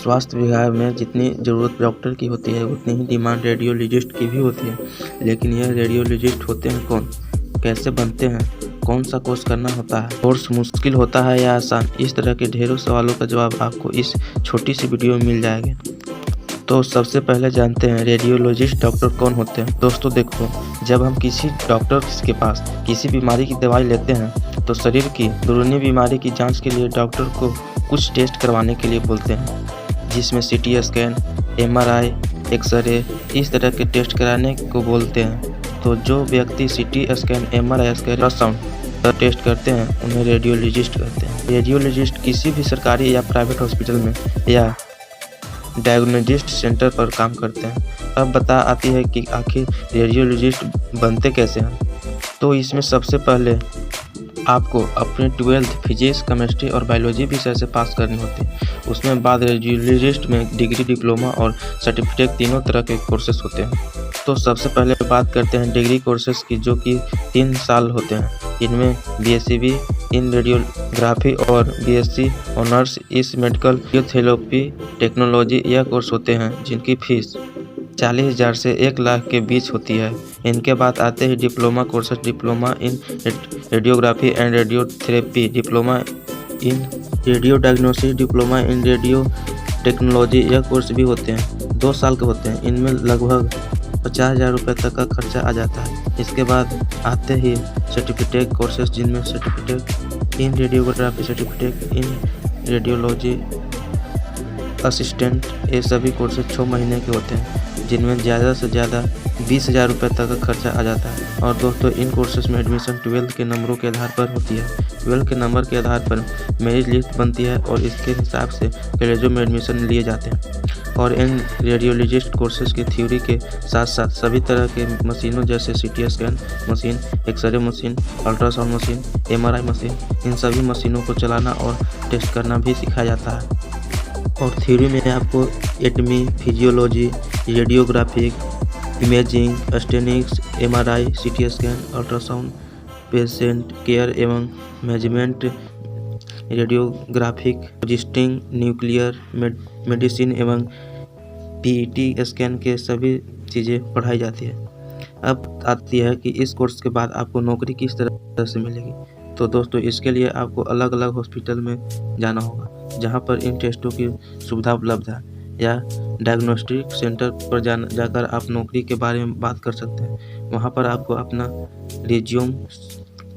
स्वास्थ्य विभाग में जितनी ज़रूरत डॉक्टर की होती है उतनी ही डिमांड रेडियोलॉजिस्ट की भी होती है। लेकिन यह रेडियोलॉजिस्ट होते हैं कौन, कैसे बनते हैं, कौन सा कोर्स करना होता है, कोर्स मुश्किल होता है या आसान, इस तरह के ढेरों सवालों का जवाब आपको इस छोटी सी वीडियो में मिल जाएगा। तो सबसे पहले जानते हैं रेडियोलॉजिस्ट डॉक्टर कौन होते हैं। दोस्तों देखो, जब हम किसी डॉक्टर के पास किसी बीमारी की दवाई लेते हैं तो शरीर की अंदरूनी बीमारी की जांच के लिए डॉक्टर को कुछ टेस्ट करवाने के लिए बोलते हैं, जिसमें सीटी स्कैन, एमआरआई, एक्सरे इस तरह के टेस्ट कराने को बोलते हैं। तो जो व्यक्ति CT scan, MRI scan, ultrasound test करते हैं उन्हें रेडियोलॉजिस्ट कहते हैं। रेडियोलॉजिस्ट किसी भी सरकारी या प्राइवेट हॉस्पिटल में या डायग्नोस्टिक सेंटर पर काम करते हैं। अब बता आती है कि आखिर रेडियोलॉजिस्ट बनते कैसे हैं। तो इसमें सबसे पहले आपको अपने 12th फिजिक्स, केमिस्ट्री और बायोलॉजी विषय से पास करनी होती है। उसमें बाद रेडियोलॉजिस्ट में डिग्री, डिप्लोमा और सर्टिफिकेट तीनों तरह के कोर्सेस होते हैं। तो सबसे पहले बात करते हैं डिग्री कोर्सेस की, जो कि 3 साल होते हैं। इनमें बीएससी इन रेडियोग्राफी और बीएससी ऑनर्स इस मेडिकल थेरेपी टेक्नोलॉजी यह कोर्स होते हैं, जिनकी फीस 40,000 से 1 लाख के बीच होती है। इनके बाद आते हैं diploma courses, diploma in radiography and radiotherapy, diploma in radio diagnosis, diploma in radio technology यह कोर्स भी होते हैं, 2 साल के होते हैं। इनमें लगभग 50,000 रुपये तक का खर्चा आ जाता है। इसके बाद आते ही सर्टिफिकेट कोर्सेज, जिनमें certificate in radiography, certificate in radiology assistant, ये सभी कोर्सेज 6 महीने के होते हैं, जिनमें ज़्यादा से ज़्यादा 20,000 रुपये तक का खर्चा आ जाता है। और दोस्तों इन कोर्सेज में एडमिशन 12th के नंबरों के आधार पर होती है। 12th के नंबर के आधार पर मेरिट लिस्ट बनती है और इसके हिसाब से कॉलेजों में एडमिशन लिए जाते हैं। और इन रेडियोलॉजिस्ट कोर्सेज की थ्योरी के साथ साथ सभी तरह के मशीनों जैसे CT scan machine, X-ray machine, ultrasound machine, MRI machine, इन सभी मशीनों को चलाना और टेस्ट करना भी सिखाया जाता है। और थ्योरी में आपको एटमी, फिजियोलॉजी, रेडियोग्राफिक, इमेजिंग, स्टेनिक्स, MRI, CT scan, ultrasound, patient care एवं मैनेजमेंट, रेडियोग्राफिक, रजिस्टिंग, न्यूक्लियर मेडिसिन एवं पीईटी स्कैन के सभी चीज़ें पढ़ाई जाती है। अब आती है कि इस कोर्स के बाद आपको नौकरी किस तरह से मिलेगी। तो दोस्तों इसके लिए आपको अलग अलग हॉस्पिटल में जाना होगा, जहां पर इन टेस्टों की सुविधा उपलब्ध है, या डायग्नोस्टिक सेंटर पर जाकर आप नौकरी के बारे में बात कर सकते हैं। वहां पर आपको अपना रिज्यूम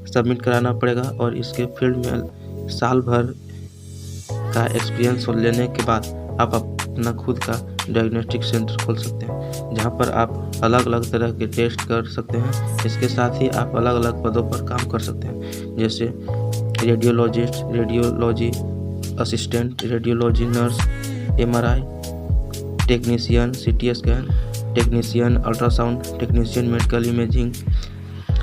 सबमिट कराना पड़ेगा और इसके फील्ड में साल भर का एक्सपीरियंस लेने के बाद आप अपना खुद का डायग्नोस्टिक सेंटर खोल सकते हैं, जहां पर आप अलग अलग तरह के टेस्ट कर सकते हैं। इसके साथ ही आप अलग अलग पदों पर काम कर सकते हैं, जैसे radiologist, radiology assistant, radiology nurse, MRI technician, CT scan technician, ultrasound technician, medical imaging,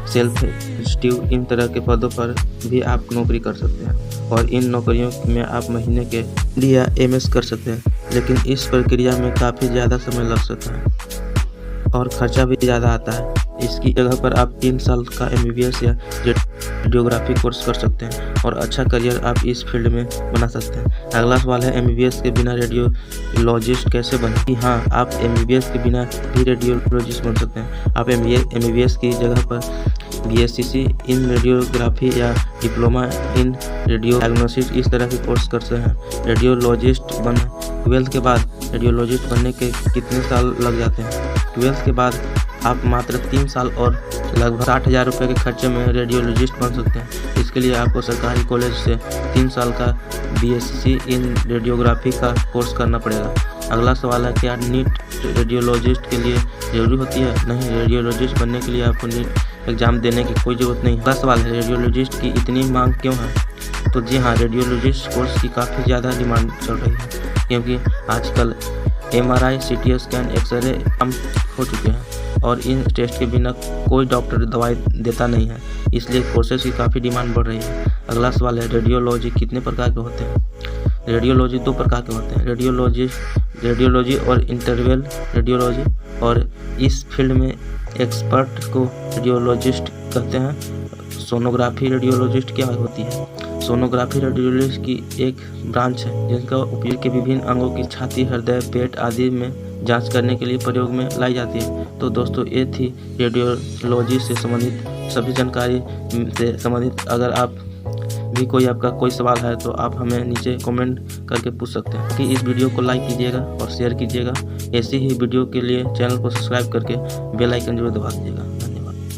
self institute, इन तरह के पदों पर भी आप नौकरी कर सकते हैं। और इन नौकरियों में आप महीने के या एमएस कर सकते हैं, लेकिन इस प्रक्रिया में काफ़ी ज़्यादा समय लग सकता है और खर्चा भी ज़्यादा आता है। इसकी जगह पर आप 3 साल का एमबीबीएस या रेडियोग्राफी कोर्स कर सकते हैं और अच्छा करियर आप इस फील्ड में बना सकते हैं। अगला सवाल है एमबीबीएस के बिना रेडियोलॉजिस्ट कैसे बने। हाँ, आप एमबीबीएस के बिना भी रेडियोलॉजिस्ट बन सकते हैं। आप एमबीबीएस की जगह पर बीएससी इन रेडियोग्राफी या डिप्लोमा इन रेडियो डायग्नोसिस इस तरह के कोर्स कर सकते हैं। रेडियोलॉजिस्ट बन 12th के बाद रेडियोलॉजिस्ट बनने के कितने साल लग जाते हैं। 12th के बाद आप मात्र 3 साल और लगभग 60,000 रुपये के खर्चे में रेडियोलॉजिस्ट बन सकते हैं। इसके लिए आपको सरकारी कॉलेज से 3 साल का बीएससी इन रेडियोग्राफी का कोर्स करना पड़ेगा। अगला सवाल है, क्या नीट रेडियोलॉजिस्ट के लिए ज़रूरी होती है। नहीं, रेडियोलॉजिस्ट बनने के लिए आपको नीट एग्ज़ाम देने की कोई ज़रूरत नहीं। अगला सवाल है, रेडियोलॉजिस्ट की इतनी मांग क्यों है। तो जी हाँ, रेडियोलॉजिस्ट कोर्स की काफ़ी ज़्यादा डिमांड चल रही है, क्योंकि आजकल एमआरआई, सीटी स्कैन, एक्सरे आम हो चुके हैं और इन टेस्ट के बिना कोई डॉक्टर दवाई देता नहीं है, इसलिए कोर्सेज की काफ़ी डिमांड बढ़ रही है। अगला सवाल है, रेडियोलॉजी कितने प्रकार के होते हैं। रेडियोलॉजी 2 प्रकार के होते हैं, रेडियोलॉजी और इंटरवेल रेडियोलॉजी। और इस फील्ड में एक्सपर्ट को रेडियोलॉजिस्ट कहते हैं। सोनोग्राफी रेडियोलॉजिस्ट क्या होती है। सोनोग्राफी रेडियोलॉजी की एक ब्रांच है जिसका उपयोग के विभिन्न अंगों की छाती, हृदय, पेट आदि में जांच करने के लिए प्रयोग में लाई जाती है। तो दोस्तों ये थी रेडियोलॉजी से संबंधित सभी जानकारी से संबंधित। अगर आप भी आपका कोई सवाल है तो आप हमें नीचे कमेंट करके पूछ सकते हैं। कि इस वीडियो को लाइक कीजिएगा और शेयर कीजिएगा। ऐसी ही वीडियो के लिए चैनल को सब्सक्राइब करके बेल आइकन जरूर दबा दीजिएगा।